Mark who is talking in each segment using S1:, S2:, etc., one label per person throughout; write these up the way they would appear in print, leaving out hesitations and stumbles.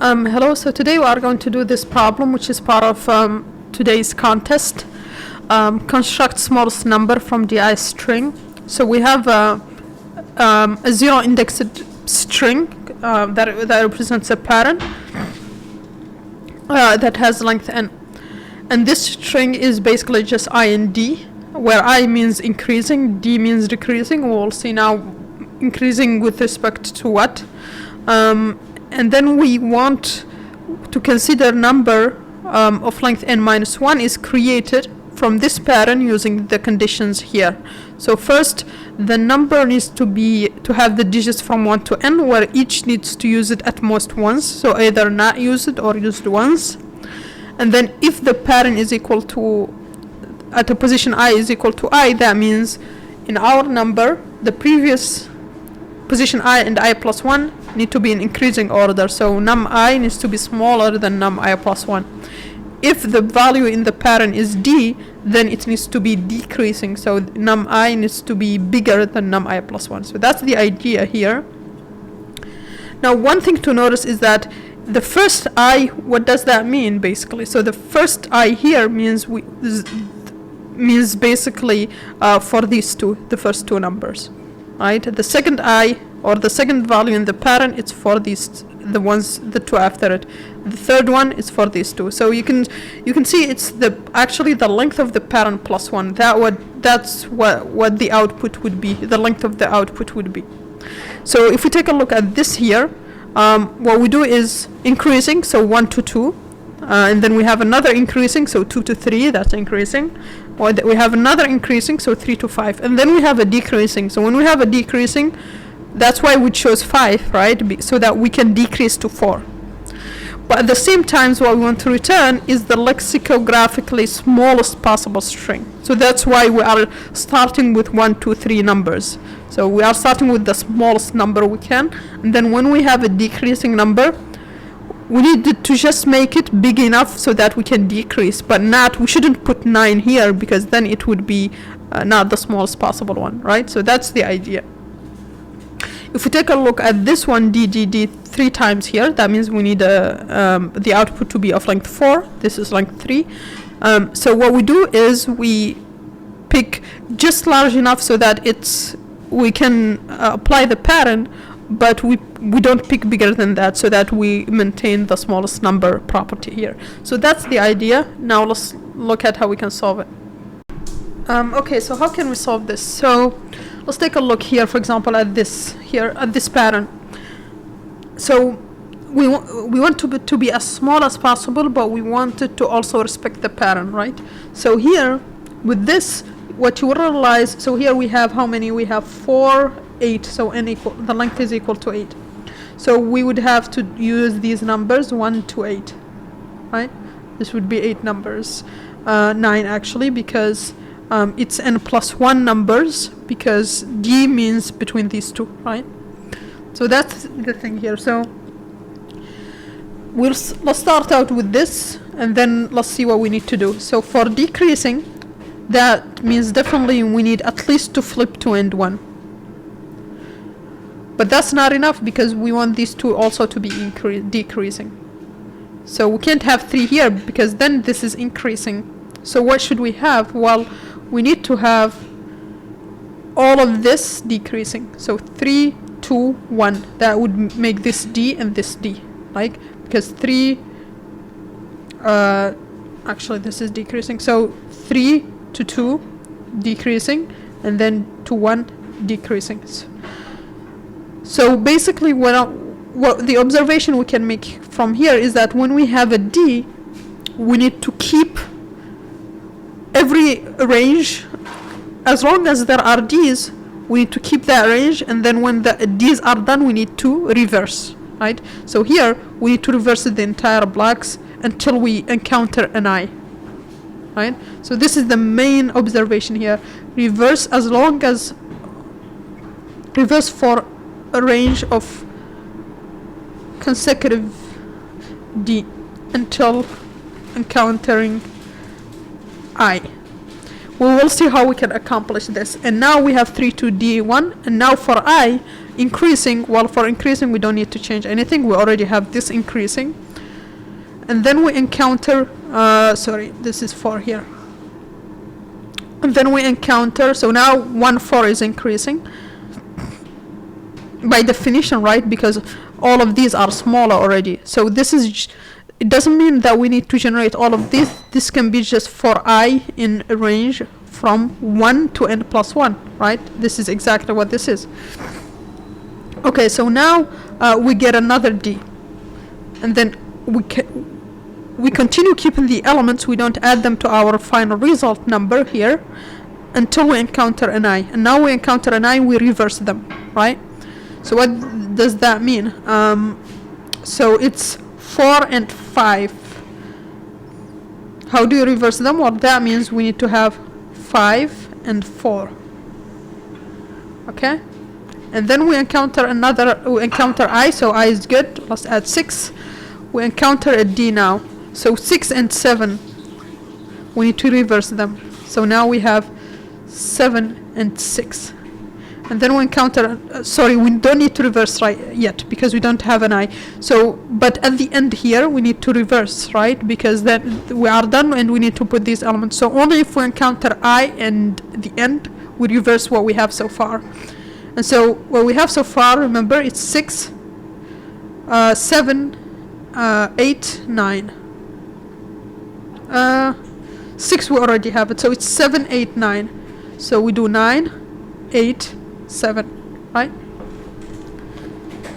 S1: Hello, so today we are going to do this problem, which is part of today's contest. Construct smallest number from the string. So we have a zero indexed string that represents a pattern that has length n. And this string is basically just I and d, where I means increasing, d means decreasing. We'll see now increasing with respect to what. And then we want to consider number of length n minus 1 is created from this pattern using the conditions here. So first, the number needs to have the digits from 1 to n, where each needs to use it at most once, so either not use it or used once. And then if the pattern is equal to, at a position I is equal to I, that means in our number, the previous position I and I plus 1 need to be in increasing order, so num I needs to be smaller than num I plus 1. If the value in the pattern is d, then it needs to be decreasing, so num I needs to be bigger than num I plus 1. So that's the idea here. Now one thing to notice is that the first I, what does that mean basically? So the first I here means basically for these two, the first two numbers, right? The second I, or the second value in the pattern, it's for these, the two after it. The third one is for these two. So you can see it's actually the length of the pattern plus 1. That's what the output would be. The length of the output would be. So if we take a look at this here, what we do is increasing, so 1 to 2, and then we have another increasing, so 2 to 3, that's increasing. Or we have another increasing, so 3 to 5, and then we have a decreasing. So when we have a decreasing, that's why we chose 5, right? So that we can decrease to 4. But at the same time, what we want to return is the lexicographically smallest possible string. So that's why we are starting with 1, 2, 3 numbers. So we are starting with the smallest number we can, and then when we have a decreasing number, we need to just make it big enough so that we can decrease, but we shouldn't put 9 here, because then it would be not the smallest possible one, right? So that's the idea. If we take a look at this one, d 3 times here, that means we need the output to be of length 4. This is length 3. So what we do is we pick just large enough so that we can apply the pattern, but we don't pick bigger than that, so that we maintain the smallest number property here. So that's the idea. Now let's look at how we can solve it. Okay, so how can we solve this? So let's take a look here, for example, at this pattern. So we want to be as small as possible, but we want it to also respect the pattern, right? So here with this, what you will realize, so here we have how many? We have 4, 8, so the length is equal to 8. So we would have to use these numbers 1 to 8, right? This would be 8 numbers, 9 actually, because it's n plus 1 numbers, because d means between these two, right? So that's the thing here. So let's start out with this, and then let's see what we need to do. So for decreasing, that means definitely we need at least to flip to end 1. But that's not enough, because we want these two also to be decreasing. So we can't have 3 here, because then this is increasing. So what should we have? Well, we need to have all of this decreasing. So 3, 2, 1. That would make this d and this d, like, because 3, actually this is decreasing. So 3 to 2 decreasing, and then to 1 decreasing. So basically what the observation we can make from here is that when we have a d, we need to keep every range. As long as there are d's, we need to keep that range, and then when the d's are done, we need to reverse, right? So here we need to reverse the entire blocks until we encounter an I, right? So this is the main observation here. Reverse for a range of consecutive d until encountering I. we will see how we can accomplish this. And now we have 3 to D1, and now for I increasing, well, for increasing we don't need to change anything, we already have this increasing. And then we encounter, sorry, this is 4 here. And then we encounter, so now 1, 4 is increasing. By definition, right, because all of these are smaller already. So this is, it doesn't mean that we need to generate all of this. This can be just for I in a range from 1 to n plus 1, right? This is exactly what this is. Okay, so now we get another D. And then we continue keeping the elements, we don't add them to our final result number here until we encounter an I. And now we encounter an I, we reverse them, right? So what does that mean? So it's 4 and 5. How do you reverse them? Well, that means we need to have 5 and 4. Okay? And then we encounter I, so I is good. Let's add 6. We encounter a D now. So 6 and 7, we need to reverse them. So now we have 7 and 6. And then we encounter, sorry, we don't need to reverse right yet because we don't have an I. So, but at the end here, we need to reverse, right? Because then we are done and we need to put these elements. So only if we encounter I and the end, we reverse what we have so far. And so what we have so far, remember, it's 6, 7, 8, 9. 6 we already have it, so it's 7, 8, 9. So we do 9, 8, 7, right?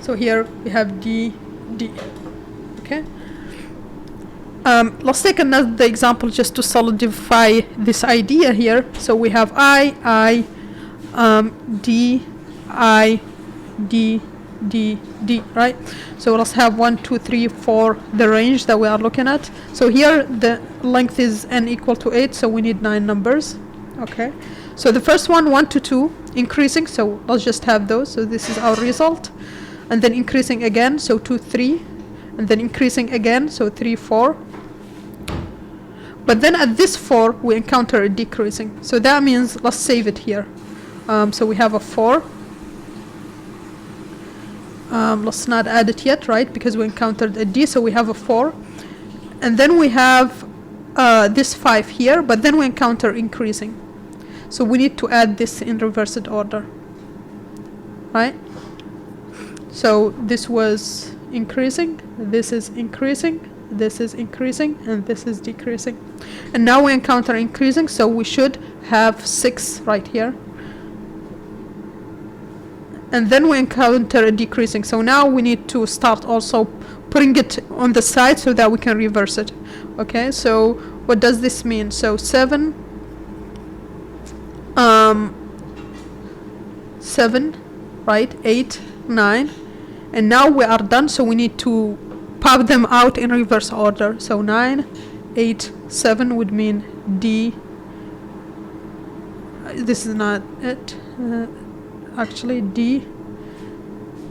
S1: So here we have D, D. Okay. Let's take another example just to solidify this idea here. So we have I, D, I, D, D, D, right? So let's have 1, 2, 3, 4, the range that we are looking at. So here the length is n equal to 8, so we need 9 numbers. Okay. So the first one, 1 to 2, increasing, so let's just have those. So this is our result. And then increasing again, so 2, 3. And then increasing again, so 3, 4. But then at this 4, we encounter a decreasing. So that means, let's save it here. So we have a 4. Let's not add it yet, right? Because we encountered a D, so we have a 4. And then we have this 5 here, but then we encounter increasing. So we need to add this in reversed order, right? So this was increasing, this is increasing, this is increasing, and this is decreasing. And now we encounter increasing, so we should have 6 right here. And then we encounter a decreasing. So now we need to start also putting it on the side so that we can reverse it. Okay, so what does this mean? So 7, 7, right, 8, 9, and now we are done, so we need to pop them out in reverse order. So 9, 8, 7 would mean D. This is not it. Actually D,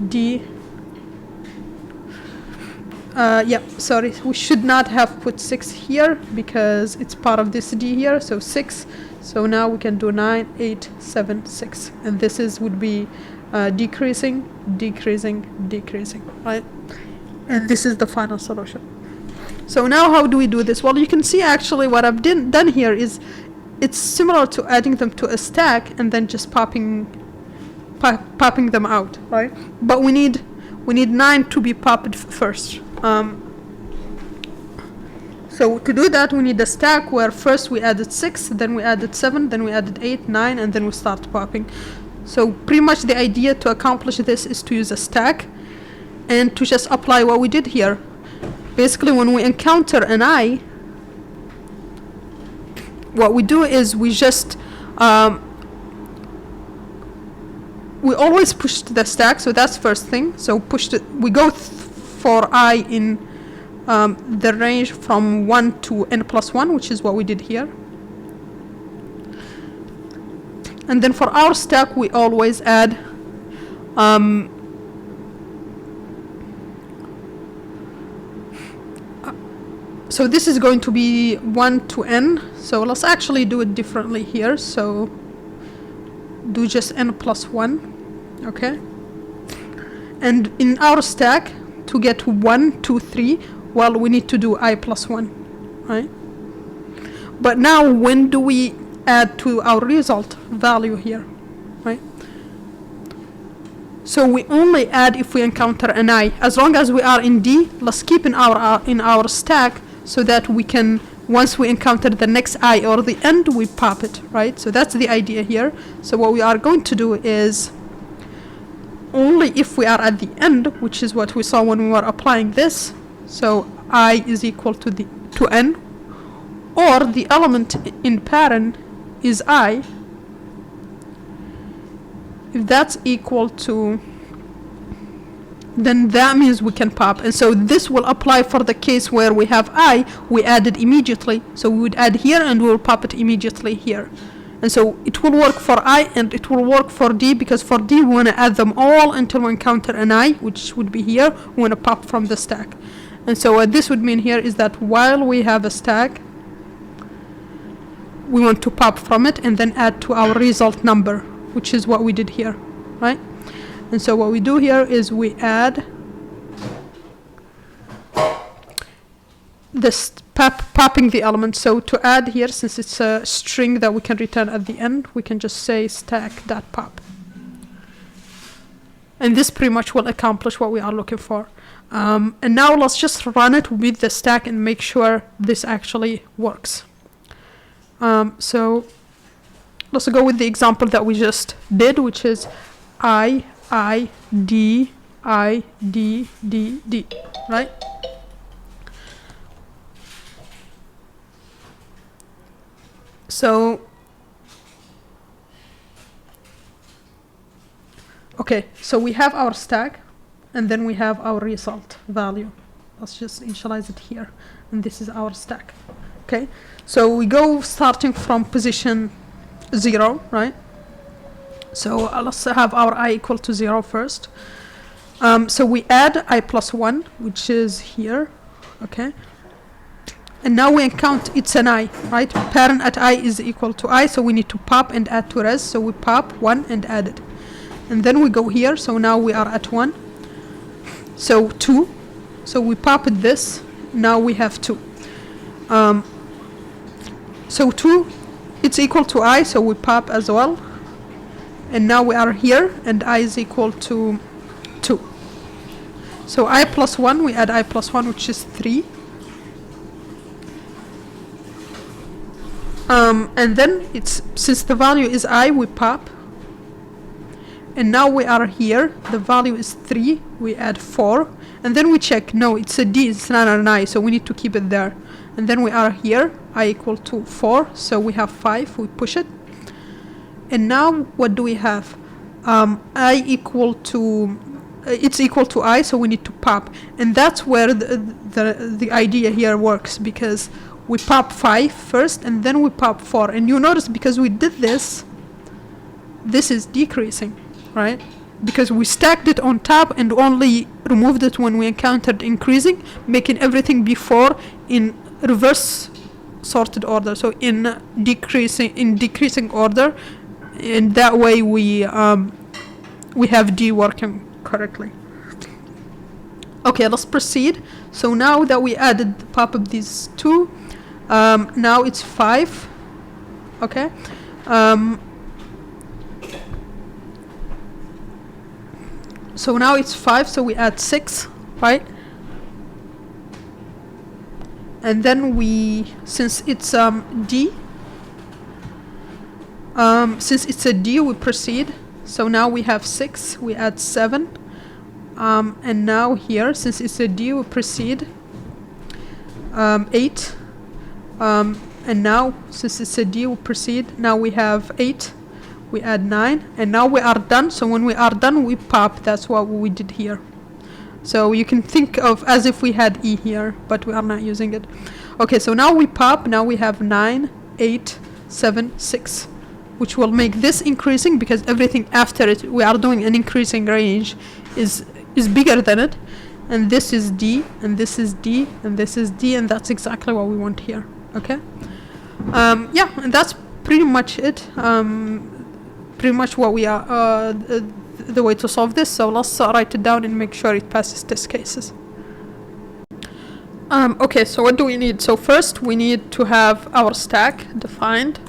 S1: D. Yeah, sorry, we should not have put 6 here because it's part of this D here, so 6. So now we can do 9, 8, 7, 6, and this is would be decreasing, decreasing, decreasing, right? And this is the final solution. So now how do we do this? Well, you can see actually what I've done here is it's similar to adding them to a stack and then just popping them out, right? But we need 9 to be popped first. So to do that, we need a stack where first we added 6, then we added 7, then we added 8, 9, and then we start popping. So pretty much the idea to accomplish this is to use a stack and to just apply what we did here. Basically, when we encounter an I, what we do is we just we always push the stack, so that's first thing. So we go for I in the range from 1 to n plus 1, which is what we did here. And then for our stack, we always add So this is going to be 1 to n. So let's actually do it differently here. So do just n plus 1, okay? And in our stack, to get 1, 2, 3, well, we need to do I plus 1, right? But now, when do we add to our result value here, right? So we only add if we encounter an I. As long as we are in D, let's keep in our stack so that we can, once we encounter the next I or the end, we pop it, right? So that's the idea here. So what we are going to do is, only if we are at the end, which is what we saw when we were applying this, so I is equal to n, or the element in parent is I, if that's equal to, then that means we can pop. And so this will apply for the case where we have I, we add it immediately. So we would add here and we'll pop it immediately here. And so it will work for I and it will work for D, because for D we want to add them all until we encounter an I, which would be here. We want to pop from the stack. And so what this would mean here is that while we have a stack, we want to pop from it and then add to our result number, which is what we did here, right? And so what we do here is we add this popping the element. So to add here, since it's a string that we can return at the end, we can just say stack.pop. And this pretty much will accomplish what we are looking for. And now let's just run it with the stack and make sure this actually works. So let's go with the example that we just did, which is I, D, D, right? So, okay, so we have our stack, and then we have our result value. Let's just initialize it here, and this is our stack. Okay, so we go starting from position 0, right? So let's have our I equal to 0 first. So we add I plus 1, which is here, okay? And now we count it's an I, right? Parent at I is equal to I, so we need to pop and add to res. So we pop 1 and add it. And then we go here, so now we are at 1. So 2, so we pop it this, now we have 2. So 2, it's equal to I, so we pop as well. And now we are here, and I is equal to 2. So I plus 1, we add I plus 1, which is 3. And then it's, since the value is I, we pop. And now we are here, the value is 3, we add 4. And then we check, no, it's a D, it's not an I, so we need to keep it there. And then we are here, I equal to 4, so we have 5, we push it. And now what do we have? I equal to, it's equal to I, so we need to pop. And that's where the idea here works, because we pop 5 first, and then we pop 4. And you notice, because we did this, this is decreasing, right? Because we stacked it on top and only removed it when we encountered increasing, making everything before in reverse sorted order, so in decreasing order, and that way we have D working correctly. Okay, let's proceed. So now that we added pop up these 2, now it's 5. Okay. So now it's 5, so we add 6, right? And then we, since it's D, since it's a D, we proceed. So now we have 6, we add 7. And now here, since it's a D, we proceed. 8. And now, since it's a D, we proceed. Now we have 8. We add 9, and now we are done. So when we are done, we pop. That's what we did here. So you can think of as if we had E here, but we are not using it. Okay, so now we pop. Now we have 9, 8, 7, 6, which will make this increasing, because everything after it, we are doing an increasing range, is bigger than it. and this is D, and this is D, and this is D, and that's exactly what we want here. Okay. Yeah, and that's pretty much it. Pretty much what we are the way to solve this. So let's write it down and make sure it passes test cases. Okay, so what do we need? So first we need to have our stack defined.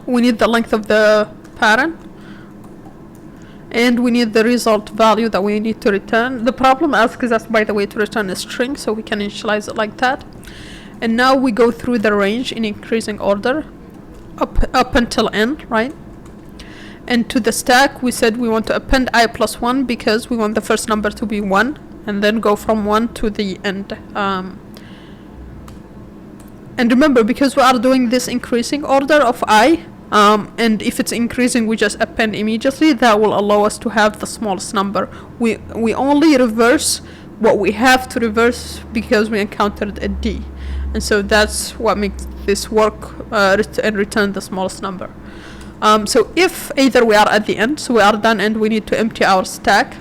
S1: We need the length of the pattern, and we need the result value that we need to return. The problem asks us, by the way, to return a string, so we can initialize it like that. And now we go through the range in increasing order up until n, right? And to the stack we said we want to append I plus 1 because we want the first number to be 1, and then go from 1 to the end. And remember, because we are doing this increasing order of I, and if it's increasing we just append immediately, that will allow us to have the smallest number. We only reverse what we have to reverse because we encountered a D, and so that's what makes this work, and return the smallest number. So if either we are at the end, so we are done and we need to empty our stack,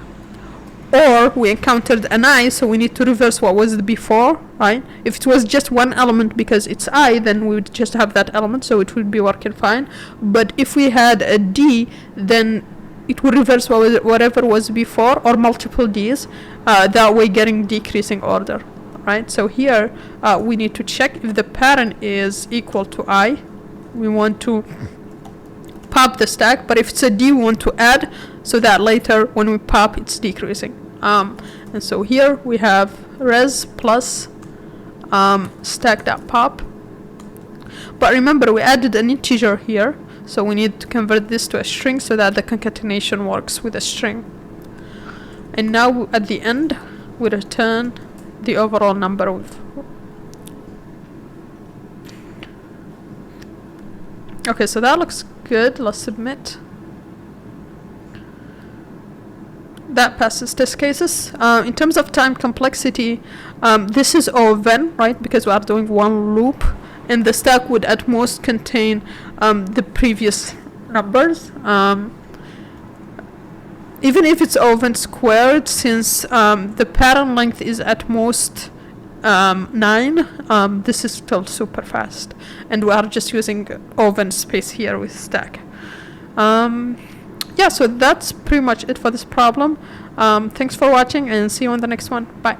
S1: or we encountered an I, so we need to reverse what was before, right? If it was just one element because it's I, then we would just have that element, so it would be working fine. But if we had a D, then it would reverse whatever was before, or multiple Ds, that way getting decreasing order, right? So here we need to check if the pattern is equal to I. We want to pop the stack, but if it's a D we want to add, so that later when we pop it's decreasing. And so here we have res plus stack.pop, but remember we added an integer here, so we need to convert this to a string so that the concatenation works with a string. And now at the end we return the overall number of. Okay, so that looks good. Let's submit. That passes test cases. In terms of time complexity, this is O(n), right? Because we are doing one loop, and the stack would at most contain the previous numbers. Even if it's O(n) squared, since the pattern length is at most 9, this is still super fast, and we are just using O(n) space here with stack. Yeah, so that's pretty much it for this problem. Thanks for watching, and see you on the next one. Bye.